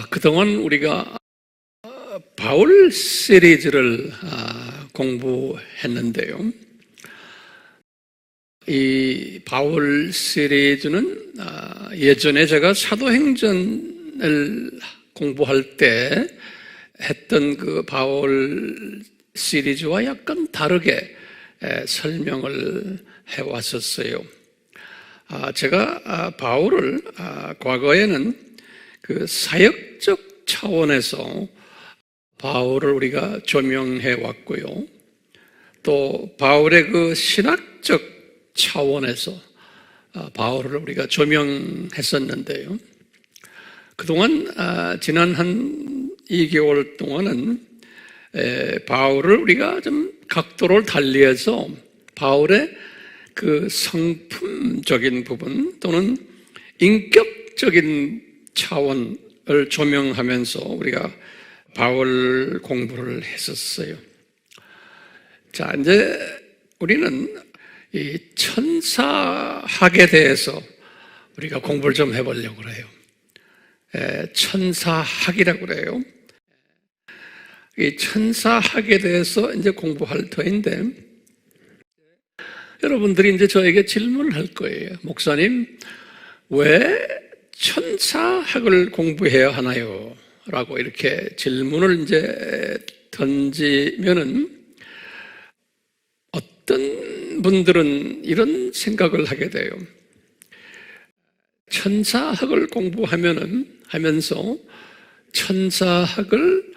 그동안 우리가 바울 시리즈를 공부했는데요. 이 바울 시리즈는 예전에 제가 사도행전을 공부할 때 했던 그 바울 시리즈와 약간 다르게 설명을 해왔었어요. 제가 바울을 과거에는 그 사역적 차원에서 바울을 우리가 조명해 왔고요. 또 바울의 그 신학적 차원에서 바울을 우리가 조명했었는데요. 그동안 지난 한 2개월 동안은 바울을 우리가 좀 각도를 달리해서 바울의 그 성품적인 부분 또는 인격적인 차원을 조명하면서 우리가 바울 공부를 했었어요. 자, 이제 우리는 이 천사학에 대해서 우리가 공부를 좀 해보려고 그래요. 천사학이라고 그래요. 이 천사학에 대해서 이제 공부할 터인데, 여러분들이 이제 저에게 질문을 할 거예요. 목사님, 왜 천사학을 공부해야 하나요? 라고 이렇게 질문을 이제 던지면은 어떤 분들은 이런 생각을 하게 돼요. 천사학을 하면서 천사학을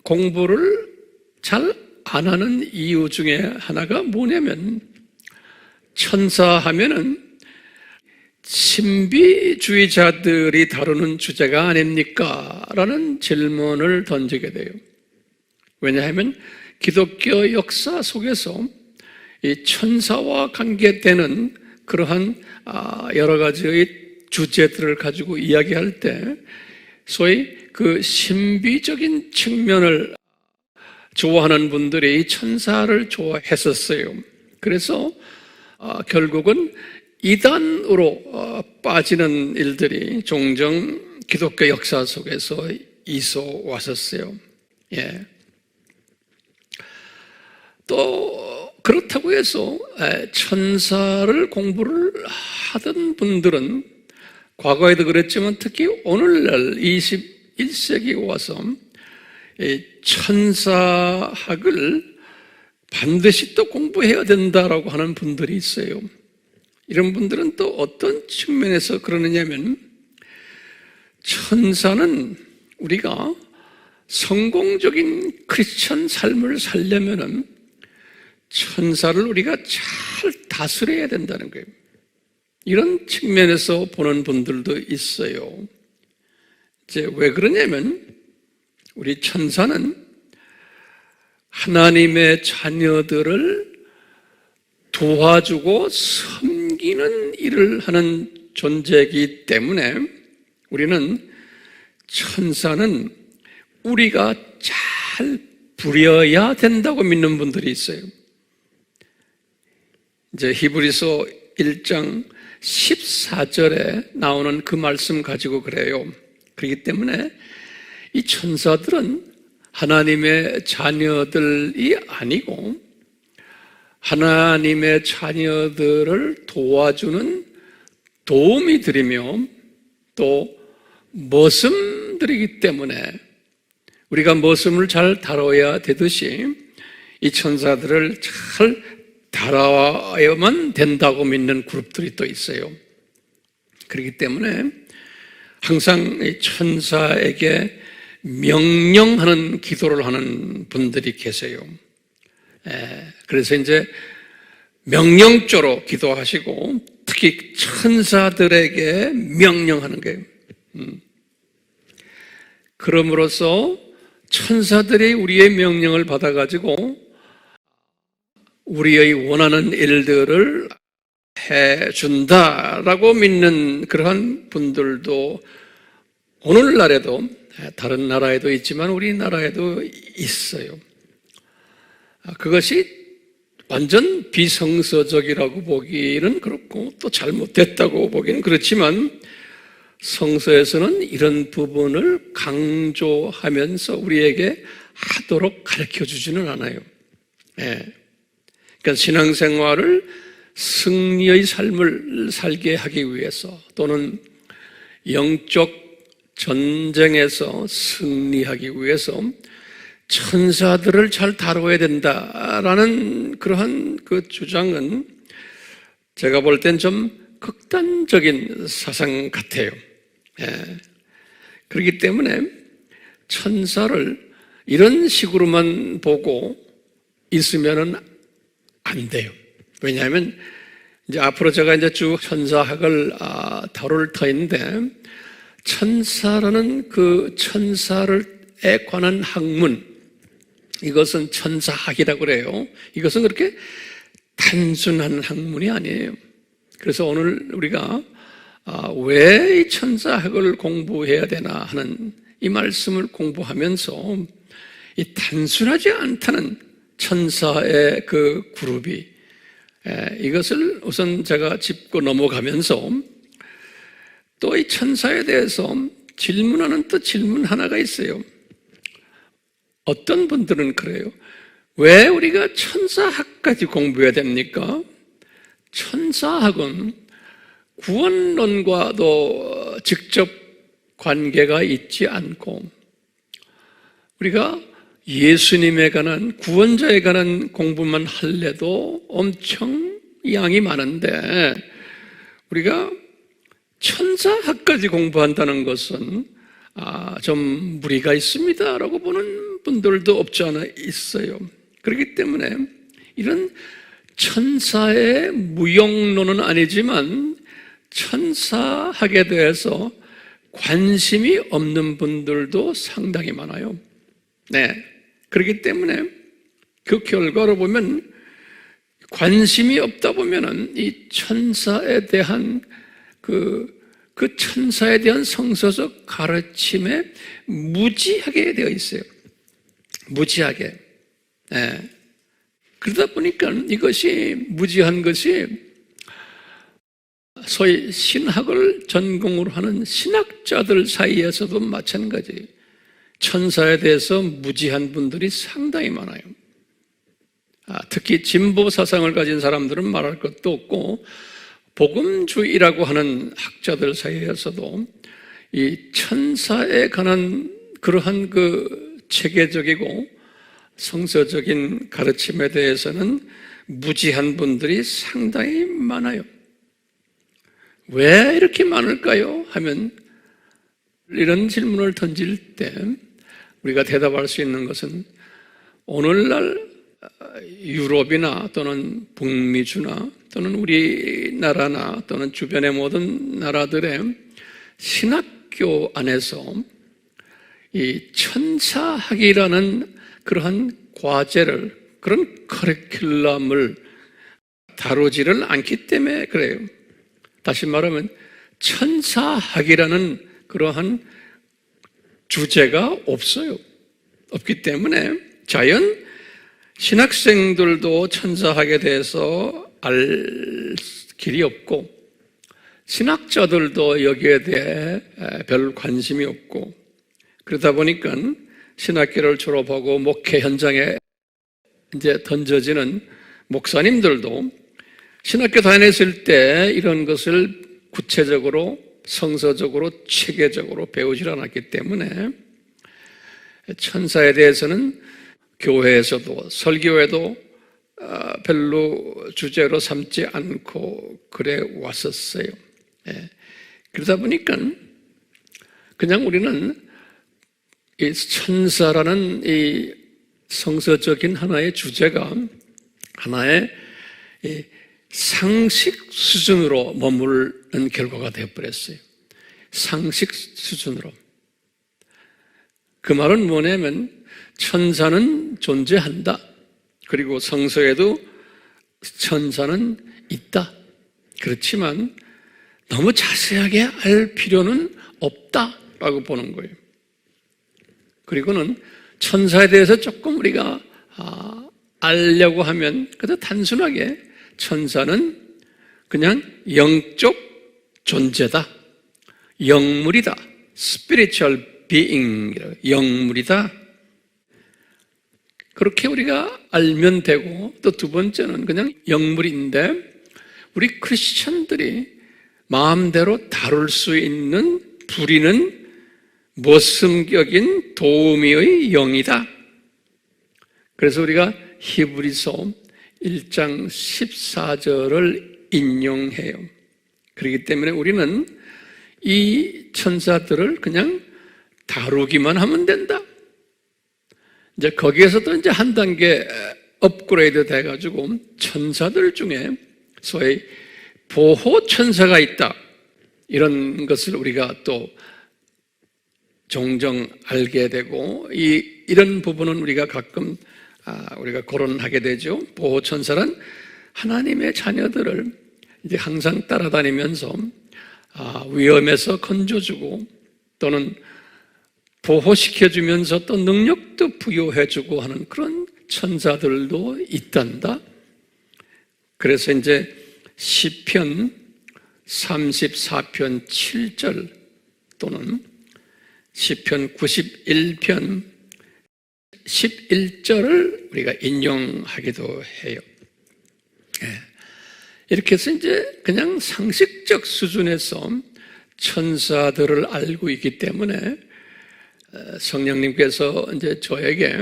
공부를 잘 안 하는 이유 중에 하나가 뭐냐면, 천사하면은 신비주의자들이 다루는 주제가 아닙니까? 라는 질문을 던지게 돼요. 왜냐하면 기독교 역사 속에서 이 천사와 관계되는 그러한 여러 가지의 주제들을 가지고 이야기할 때 소위 그 신비적인 측면을 좋아하는 분들이 이 천사를 좋아했었어요. 그래서 결국은 이단으로 빠지는 일들이 종종 기독교 역사 속에서 있어 왔었어요. 예. 또 그렇다고 해서 천사를 공부를 하던 분들은 과거에도 그랬지만 특히 오늘날 21세기에 와서 이 천사학을 반드시 또 공부해야 된다라고 하는 분들이 있어요. 이런 분들은 또 어떤 측면에서 그러느냐면, 천사는 우리가 성공적인 크리스천 삶을 살려면은 천사를 우리가 잘 다스려야 된다는 거예요. 이런 측면에서 보는 분들도 있어요. 이제 왜 그러냐면, 우리 천사는 하나님의 자녀들을 도와주고 섬기는 일을 하는 존재이기 때문에 우리는 천사는 우리가 잘 부려야 된다고 믿는 분들이 있어요. 이제 히브리서 1장 14절에 나오는 그 말씀 가지고 그래요. 그렇기 때문에 이 천사들은 하나님의 자녀들이 아니고 하나님의 자녀들을 도와주는 도우미들이며 또 머슴들이기 때문에 우리가 머슴을 잘 다뤄야 되듯이 이 천사들을 잘 다뤄야만 된다고 믿는 그룹들이 또 있어요. 그렇기 때문에 항상 이 천사에게 명령하는 기도를 하는 분들이 계세요. 그래서 이제 명령조로 기도하시고 특히 천사들에게 명령하는 거예요. 그럼으로써 천사들이 우리의 명령을 받아가지고 우리의 원하는 일들을 해준다라고 믿는 그러한 분들도 오늘날에도 다른 나라에도 있지만 우리나라에도 있어요. 그것이 완전 비성서적이라고 보기는 그렇고 또 잘못됐다고 보기는 그렇지만 성서에서는 이런 부분을 강조하면서 우리에게 하도록 가르쳐 주지는 않아요. 예. 그러니까 신앙생활을 승리의 삶을 살게 하기 위해서 또는 영적 전쟁에서 승리하기 위해서 천사들을 잘 다뤄야 된다라는 그러한 그 주장은 제가 볼 땐 좀 극단적인 사상 같아요. 예. 그렇기 때문에 천사를 이런 식으로만 보고 있으면은 안 돼요. 왜냐하면 이제 앞으로 제가 이제 쭉 천사학을 다룰 터인데 천사라는 그 천사에 관한 학문, 이것은 천사학이라고 그래요. 이것은 그렇게 단순한 학문이 아니에요. 그래서 오늘 우리가 왜 이 천사학을 공부해야 되나 하는 이 말씀을 공부하면서 이 단순하지 않다는 천사의 그 그룹이 이것을 우선 제가 짚고 넘어가면서 또 이 천사에 대해서 질문하는 또 질문 하나가 있어요. 어떤 분들은 그래요. 왜 우리가 천사학까지 공부해야 됩니까? 천사학은 구원론과도 직접 관계가 있지 않고 우리가 예수님에 관한 구원자에 관한 공부만 할래도 엄청 양이 많은데 우리가 천사학까지 공부한다는 것은 좀 무리가 있습니다라고 보는 분들도 없지 않아 있어요. 그렇기 때문에 이런 천사의 무용론은 아니지만 천사학에 대해서 관심이 없는 분들도 상당히 많아요. 네. 그렇기 때문에 그 결과로 보면 관심이 없다 보면은 이 천사에 대한 그 천사에 대한 성서적 가르침에 무지하게 되어 있어요. 무지하게. 네. 그러다 보니까 이것이 무지한 것이 소위 신학을 전공으로 하는 신학자들 사이에서도 마찬가지. 천사에 대해서 무지한 분들이 상당히 많아요. 특히 진보 사상을 가진 사람들은 말할 것도 없고 복음주의라고 하는 학자들 사이에서도 이 천사에 관한 그러한 그 체계적이고 성서적인 가르침에 대해서는 무지한 분들이 상당히 많아요. 왜 이렇게 많을까요? 하면 이런 질문을 던질 때 우리가 대답할 수 있는 것은 오늘날 유럽이나 또는 북미주나 또는 우리나라나 또는 주변의 모든 나라들의 신학교 안에서 이 천사학이라는 그러한 과제를, 그런 커리큘럼을 다루지를 않기 때문에 그래요. 다시 말하면 천사학이라는 그러한 주제가 없어요. 없기 때문에 자연 신학생들도 천사학에 대해서 알 길이 없고 신학자들도 여기에 대해 별 관심이 없고 그러다 보니까 신학교를 졸업하고 목회 현장에 이제 던져지는 목사님들도 신학교 다녔을 때 이런 것을 구체적으로 성서적으로 체계적으로 배우질 않았기 때문에 천사에 대해서는 교회에서도 설교에도 별로 주제로 삼지 않고 그래 왔었어요. 그러다 보니까 그냥 우리는 이 천사라는 이 성서적인 하나의 주제가 하나의 상식 수준으로 머무르는 결과가 되어버렸어요. 상식 수준으로. 그 말은 뭐냐면 천사는 존재한다. 그리고 성서에도 천사는 있다. 그렇지만 너무 자세하게 알 필요는 없다라고 보는 거예요. 그리고는 천사에 대해서 조금 우리가 알려고 하면 그저 단순하게 천사는 그냥 영적 존재다. 영물이다. spiritual being이라고, 영물이다. 그렇게 우리가 알면 되고, 또 두 번째는 그냥 영물인데 우리 크리스천들이 마음대로 다룰 수 있는 부리는 모순격인 도우미의 영이다. 그래서 우리가 히브리서 1장 14절을 인용해요. 그렇기 때문에 우리는 이 천사들을 그냥 다루기만 하면 된다. 이제 거기에서도 이제 한 단계 업그레이드 돼가지고 천사들 중에 소위 보호 천사가 있다. 이런 것을 우리가 또 종종 알게 되고, 이런 부분은 우리가 가끔 우리가 거론하게 되죠. 보호 천사란 하나님의 자녀들을 이제 항상 따라다니면서 위험에서 건져주고 또는 보호시켜주면서 또 능력도 부여해주고 하는 그런 천사들도 있단다. 그래서 이제 시편 34편 7절 또는 시편 91편 11절을 우리가 인용하기도 해요. 이렇게 해서 이제 그냥 상식적 수준에서 천사들을 알고 있기 때문에 성령님께서 이제 저에게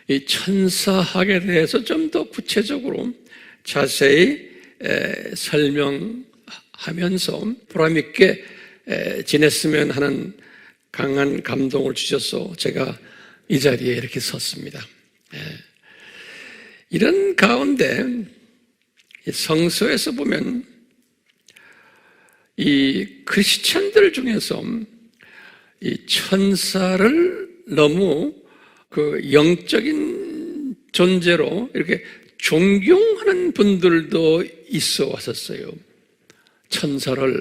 이 천사학에 대해서 좀 더 구체적으로 자세히 설명하면서 보람있게 지냈으면 하는 강한 감동을 주셔서 제가 이 자리에 이렇게 섰습니다. 이런 가운데 성서에서 보면 이 크리스천들 중에서 이 천사를 너무 그 영적인 존재로 이렇게 존경하는 분들도 있어 왔었어요. 천사를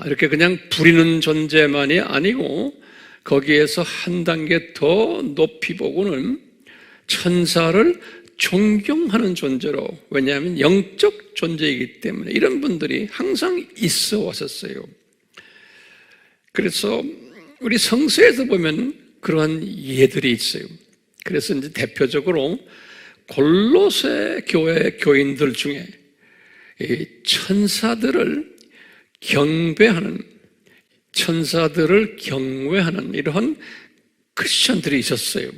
이렇게 그냥 부리는 존재만이 아니고 거기에서 한 단계 더 높이 보고는 천사를 존경하는 존재로, 왜냐하면 영적 존재이기 때문에 이런 분들이 항상 있어 왔었어요. 그래서 우리 성서에서 보면 그러한 예들이 있어요. 그래서 이제 대표적으로 골로새 교회 교인들 중에 천사들을 경배하는, 천사들을 경외하는 이러한 크리스천들이 있었어요.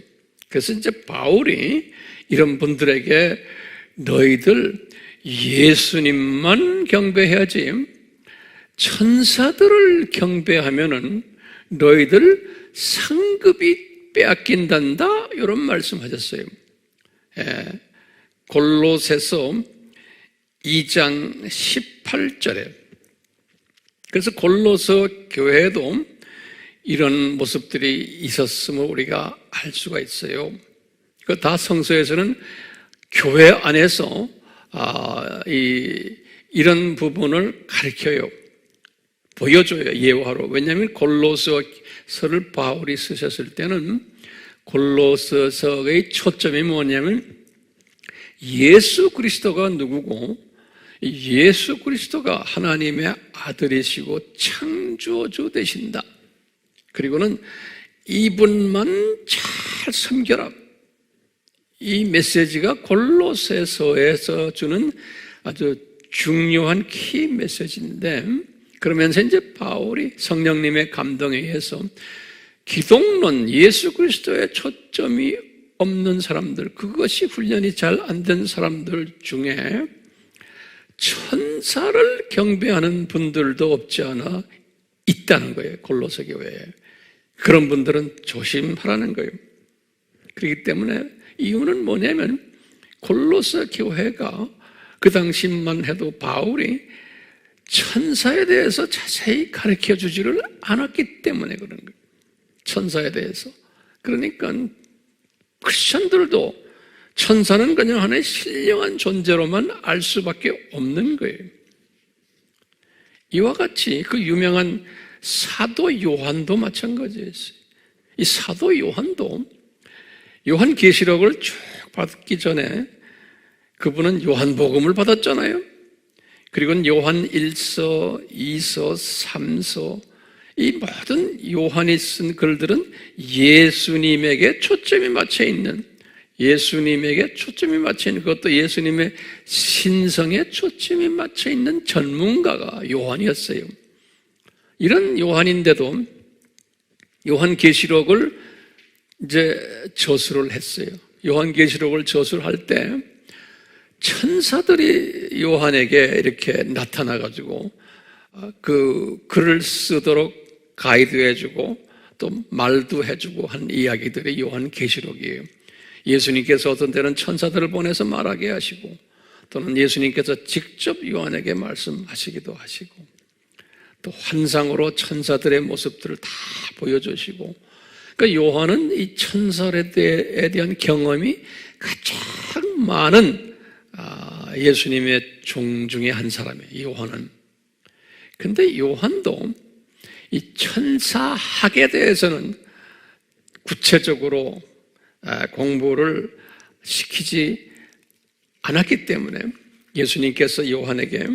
그래서 이제 바울이 이런 분들에게 너희들 예수님만 경배해야지 천사들을 경배하면은 너희들 상급이 빼앗긴단다, 이런 말씀하셨어요. 골로새서 2장 18절에. 그래서 골로새 교회에도 이런 모습들이 있었음을 우리가 알 수가 있어요. 그 다 성서에서는 교회 안에서 이런 부분을 가르쳐요. 보여줘요, 예화로. 왜냐하면 골로새서를 바울이 쓰셨을 때는 골로새서의 초점이 뭐냐면 예수 그리스도가 누구고 예수 그리스도가 하나님의 아들이시고 창조주 되신다. 그리고는 이분만 잘 섬겨라. 이 메시지가 골로새서에서 주는 아주 중요한 키 메시지인데, 그러면서 이제 바울이 성령님의 감동에 의해서 기독론, 예수 그리스도의 초점이 없는 사람들, 그것이 훈련이 잘 안 된 사람들 중에 천사를 경배하는 분들도 없지 않아 있다는 거예요. 골로새 교회에. 그런 분들은 조심하라는 거예요. 그렇기 때문에 이유는 뭐냐면 골로새 교회가 그 당시만 해도 바울이 천사에 대해서 자세히 가르쳐 주지를 않았기 때문에 그런 거예요. 천사에 대해서. 그러니까 크리스천들도 천사는 그냥 하나의 신령한 존재로만 알 수밖에 없는 거예요. 이와 같이 그 유명한 사도 요한도 마찬가지였어요. 이 사도 요한도 요한계시록을 쭉 받기 전에 그분은 요한복음을 받았잖아요. 그리고 요한 1서, 2서, 3서, 이 모든 요한이 쓴 글들은 예수님에게 초점이 맞춰 있는, 그것도 예수님의 신성에 초점이 맞춰 있는 전문가가 요한이었어요. 이런 요한인데도 요한계시록을 이제 저술을 했어요. 요한계시록을 저술할 때 천사들이 요한에게 이렇게 나타나가지고 그 글을 쓰도록 가이드해주고 또 말도 해주고 한 이야기들이 요한계시록이에요. 예수님께서 어떤 때는 천사들을 보내서 말하게 하시고 또는 예수님께서 직접 요한에게 말씀하시기도 하시고 또 환상으로 천사들의 모습들을 다 보여주시고, 그러니까 요한은 이 천사에 대한 경험이 가장 많은 예수님의 종 중에 한 사람이에요, 요한은. 근데 요한도 이 천사학에 대해서는 구체적으로 공부를 시키지 않았기 때문에 예수님께서 요한에게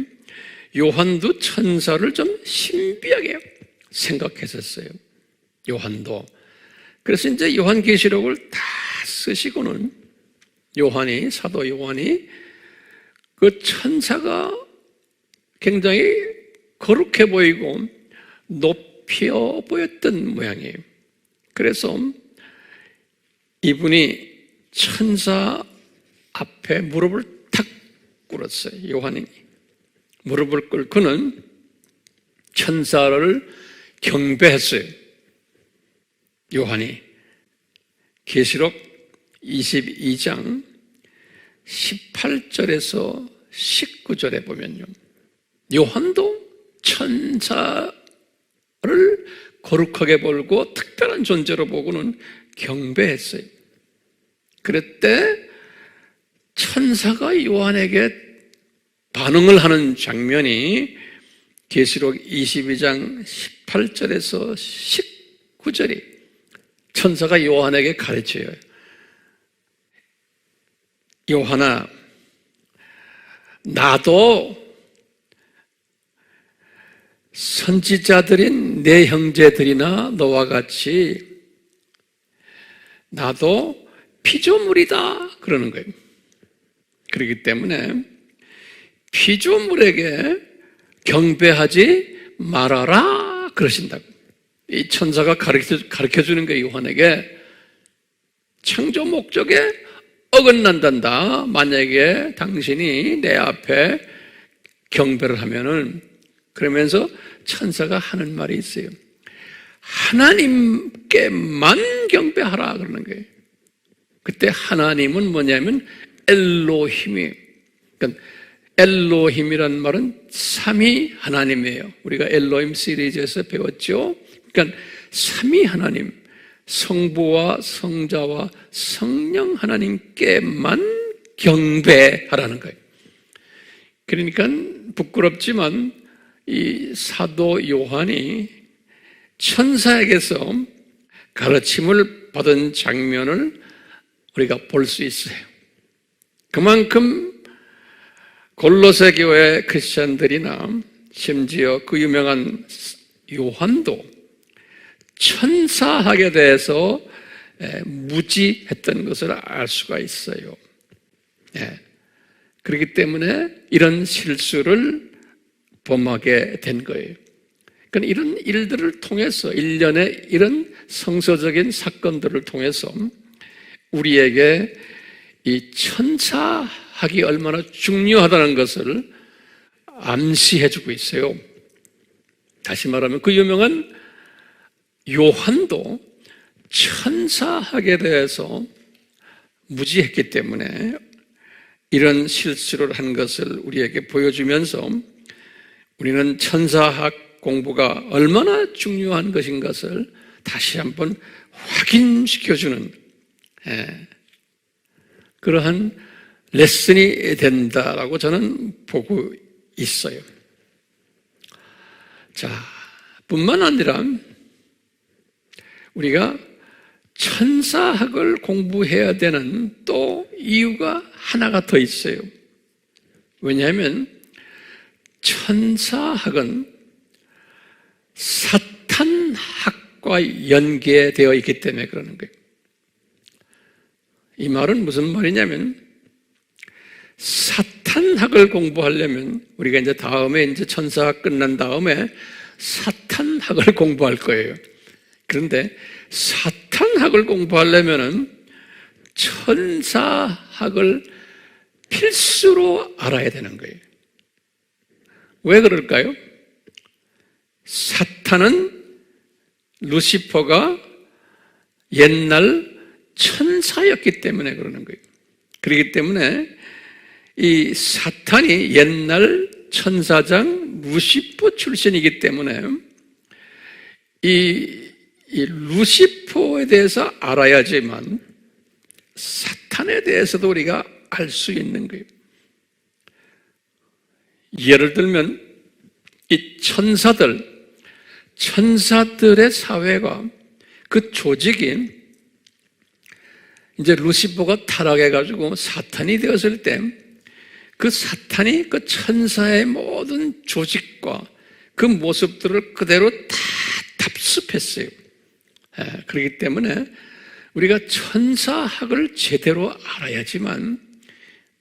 요한도 천사를 좀 신비하게 생각했었어요. 요한도. 그래서 이제 요한계시록을 다 쓰시고는 사도 요한이 그 천사가 굉장히 거룩해 보이고 높여 보였던 모양이에요. 그래서 이분이 천사 앞에 무릎을 탁 꿇었어요. 요한이 무릎을 꿇고는 천사를 경배했어요. 요한이 계시록 22장 18절에서 19절에 보면요, 요한도 천사를 거룩하게 보고 특별한 존재로 보고는 경배했어요. 그랬대 천사가 요한에게 반응을 하는 장면이 계시록 22장 18절에서 19절이 천사가 요한에게 가르쳐요. 요한아, 나도 선지자들인 내 형제들이나 너와 같이 나도 피조물이다 그러는 거예요. 그렇기 때문에 피조물에게 경배하지 말아라 그러신다고. 이 천사가 가르쳐주는 거예요. 요한에게 창조 목적에 어긋난단다. 만약에 당신이 내 앞에 경배를 하면은, 그러면서 천사가 하는 말이 있어요. 하나님께만 경배하라 그러는 거예요. 그때 하나님은 뭐냐면 엘로힘이에요. 그러니까 엘로힘이란 말은 삼위 하나님이에요. 우리가 엘로힘 시리즈에서 배웠죠. 그러니까 삼위 하나님, 성부와 성자와 성령 하나님께만 경배하라는 거예요. 그러니까 부끄럽지만 이 사도 요한이 천사에게서 가르침을 받은 장면을 우리가 볼 수 있어요. 그만큼 골로새 교회 크리스찬들이나 심지어 그 유명한 요한도 천사학에 대해서 무지했던 것을 알 수가 있어요. 그렇기 때문에 이런 실수를 범하게 된 거예요. 그러니까 이런 일들을 통해서, 일련의 이런 성서적인 사건들을 통해서 우리에게 이 천사학이 얼마나 중요하다는 것을 암시해주고 있어요. 다시 말하면 그 유명한 요한도 천사학에 대해서 무지했기 때문에 이런 실수를 한 것을 우리에게 보여주면서 우리는 천사학 공부가 얼마나 중요한 것인 것을 다시 한번 확인시켜주는 그러한 레슨이 된다라고 저는 보고 있어요. 자, 뿐만 아니라 우리가 천사학을 공부해야 되는 또 이유가 하나가 더 있어요. 왜냐하면 천사학은 사탄학과 연계되어 있기 때문에 그러는 거예요. 이 말은 무슨 말이냐면, 사탄학을 공부하려면 우리가 이제 다음에 이제 천사학 끝난 다음에 사탄학을 공부할 거예요. 그런데 사탄학을 공부하려면은 천사학을 필수로 알아야 되는 거예요. 왜 그럴까요? 사탄은 루시퍼가 옛날 천사였기 때문에 그러는 거예요. 그렇기 때문에 이 사탄이 옛날 천사장 루시퍼 출신이기 때문에 이 루시퍼에 대해서 알아야지만 사탄에 대해서도 우리가 알 수 있는 거예요. 예를 들면 이 천사들의 사회가, 그 조직이 이제 루시퍼가 타락해가지고 사탄이 되었을 때 그 사탄이 그 천사의 모든 조직과 그 모습들을 그대로 다 답습했어요. 그렇기 때문에 우리가 천사학을 제대로 알아야지만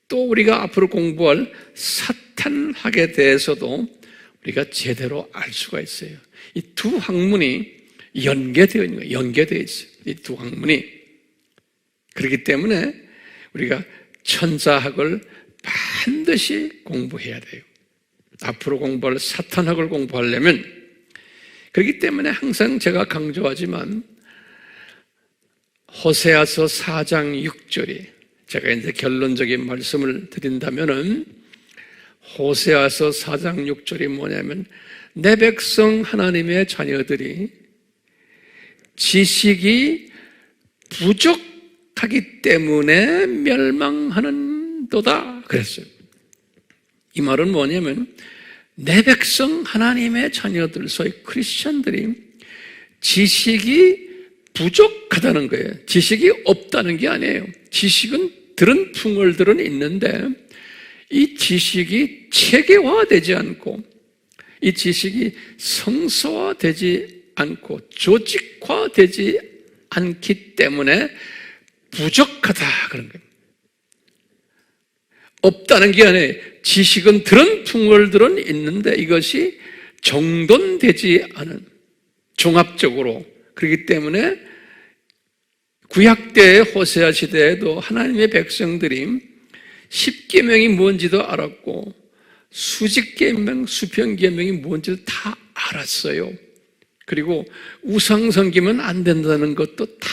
또 우리가 앞으로 공부할 사탄학에 대해서도 우리가 제대로 알 수가 있어요. 이 두 학문이 연계되어 있는 거예요. 연계되어 있어요. 이 두 학문이. 그렇기 때문에 우리가 천사학을 반드시 공부해야 돼요. 앞으로 공부할 사탄학을 공부하려면. 그렇기 때문에 항상 제가 강조하지만 호세아서 4장 6절이, 제가 이제 결론적인 말씀을 드린다면은 호세아서 4장 6절이 뭐냐면, 내 백성 하나님의 자녀들이 지식이 부족하기 때문에 멸망하는도다 그랬어요. 이 말은 뭐냐면, 내 백성 하나님의 자녀들, 소위 크리스천들이 지식이 부족하다는 거예요. 지식이 없다는 게 아니에요. 지식은 들은 풍월들은 있는데 이 지식이 체계화되지 않고, 이 지식이 성서화되지 않고 조직화되지 않기 때문에 부족하다 그런 거예요. 없다는 게 아니에요. 지식은 들은 풍월들은 있는데 이것이 정돈되지 않은, 종합적으로. 그렇기 때문에 구약 때의 호세아 시대에도 하나님의 백성들이 십계명이 뭔지도 알았고 수직계명, 수평계명이 뭔지도 다 알았어요. 그리고 우상 섬기면 안 된다는 것도 다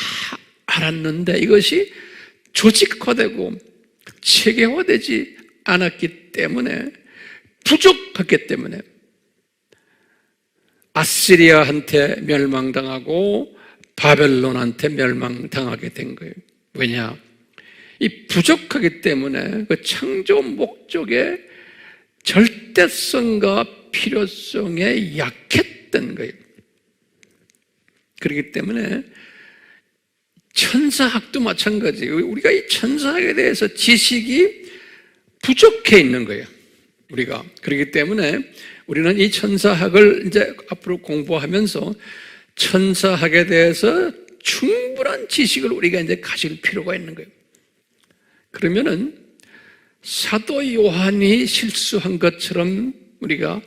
알았는데 이것이 조직화되고 체계화되지 않았기 때문에, 부족했기 때문에 아시리아한테 멸망당하고 바벨론한테 멸망당하게 된 거예요. 왜냐? 이 부족하기 때문에 그 창조 목적의 절대성과 필요성에 약했던 거예요. 그렇기 때문에 천사학도 마찬가지예요. 우리가 이 천사학에 대해서 지식이 부족해 있는 거예요. 우리가. 그렇기 때문에 우리는 이 천사학을 이제 앞으로 공부하면서 천사학에 대해서 충분한 지식을 우리가 이제 가질 필요가 있는 거예요. 그러면은 사도 요한이 실수한 것처럼 우리가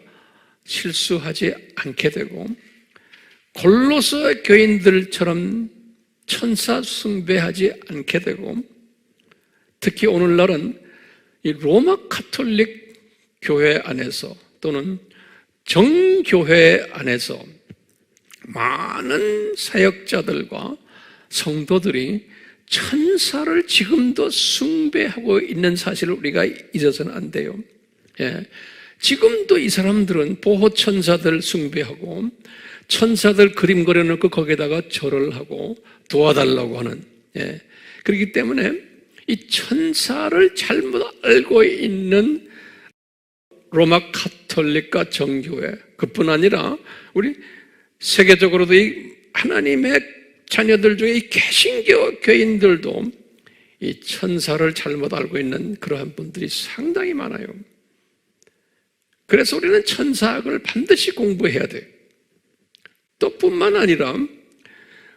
실수하지 않게 되고, 골로새 교인들처럼 천사 숭배하지 않게 되고, 특히 오늘날은 이 로마 가톨릭 교회 안에서 또는 정교회 안에서 많은 사역자들과 성도들이 천사를 지금도 숭배하고 있는 사실을 우리가 잊어서는 안 돼요. 지금도 이 사람들은 보호천사들 숭배하고 천사들 그림 그려놓고 거기다가 절을 하고 도와달라고 하는. 그렇기 때문에 이 천사를 잘못 알고 있는 로마 가톨릭과 정교회, 그뿐 아니라 우리 세계적으로도 이 하나님의 자녀들 중에 이 개신교 교인들도 이 천사를 잘못 알고 있는 그러한 분들이 상당히 많아요. 그래서 우리는 천사학을 반드시 공부해야 돼요. 또 뿐만 아니라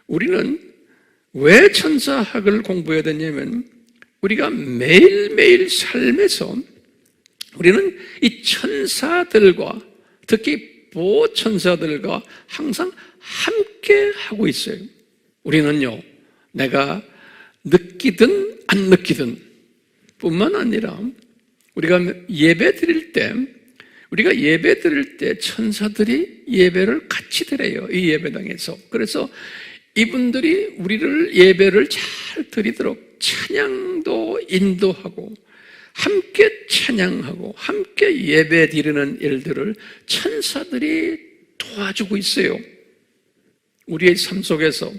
우리는 왜 천사학을 공부해야 되냐면 우리가 매일매일 삶에서 우리는 이 천사들과 특히 보호천사들과 항상 함께 하고 있어요. 우리는요, 내가 느끼든 안 느끼든 뿐만 아니라 우리가 예배 드릴 때 천사들이 예배를 같이 드려요. 이 예배당에서. 그래서 이분들이 우리를 예배를 잘 드리도록 찬양도 인도하고 함께 찬양하고 함께 예배 드리는 일들을 천사들이 도와주고 있어요. 우리의 삶 속에서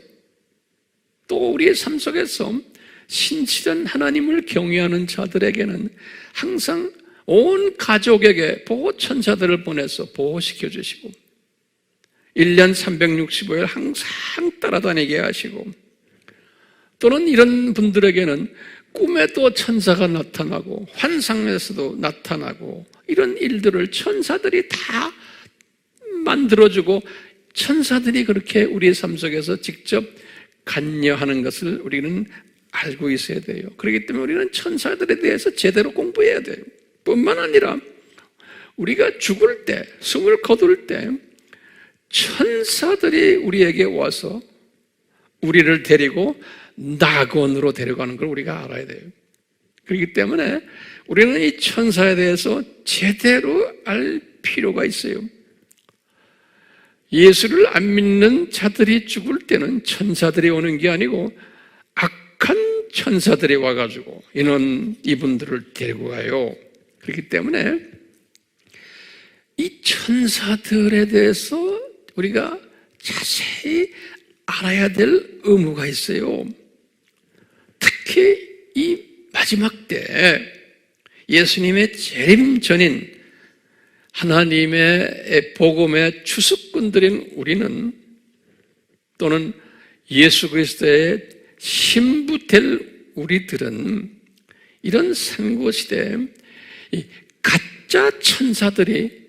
또 우리의 삶 속에서 신실한 하나님을 경외하는 자들에게는 항상 온 가족에게 보호천사들을 보내서 보호시켜 주시고 1년 365일 항상 따라다니게 하시고 또는 이런 분들에게는 꿈에도 천사가 나타나고 환상에서도 나타나고 이런 일들을 천사들이 다 만들어주고 천사들이 그렇게 우리의 삶 속에서 직접 관여하는 것을 우리는 알고 있어야 돼요. 그렇기 때문에 우리는 천사들에 대해서 제대로 공부해야 돼요. 뿐만 아니라 우리가 죽을 때, 숨을 거둘 때 천사들이 우리에게 와서 우리를 데리고 낙원으로 데려가는 걸 우리가 알아야 돼요. 그렇기 때문에 우리는 이 천사에 대해서 제대로 알 필요가 있어요. 예수를 안 믿는 자들이 죽을 때는 천사들이 오는 게 아니고 악한 천사들이 와가지고 이분들을 데리고 가요. 그렇기 때문에 이 천사들에 대해서 우리가 자세히 알아야 될 의무가 있어요. 특히 이 마지막 때 예수님의 재림 전인 하나님의 복음의 추수꾼들인 우리는 또는 예수 그리스도의 신부 될 우리들은 이런 선고시대에 가짜 천사들이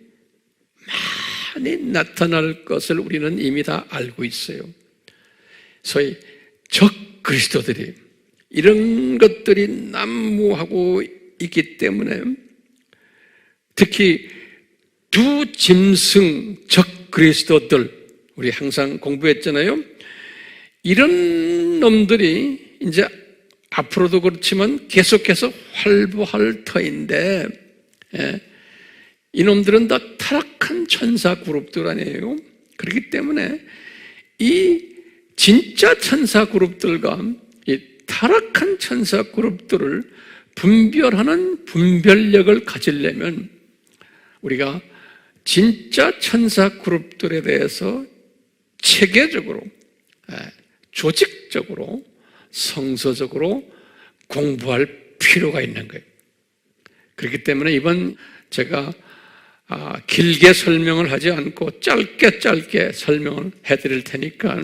많이 나타날 것을 우리는 이미 다 알고 있어요. 소위 적 그리스도들이 이런 것들이 난무하고 있기 때문에 특히 두 짐승 적 그리스도들 우리 항상 공부했잖아요. 이런 놈들이 이제 앞으로도 그렇지만 계속해서 활보할 터인데 이놈들은 다 타락한 천사 그룹들 아니에요. 그렇기 때문에 이 진짜 천사 그룹들과 이 타락한 천사 그룹들을 분별하는 분별력을 가지려면 우리가 진짜 천사 그룹들에 대해서 체계적으로, 조직적으로, 성서적으로 공부할 필요가 있는 거예요. 그렇기 때문에 이번 제가 길게 설명을 하지 않고 짧게 설명을 해드릴 테니까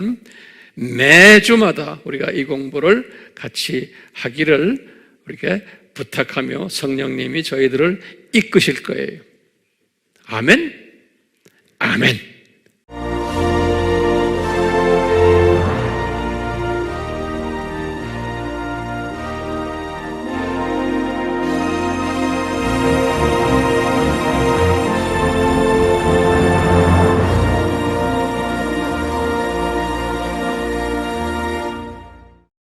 매주마다 우리가 이 공부를 같이 하기를 이렇게 부탁하며 성령님이 저희들을 이끄실 거예요. 아멘? 아멘.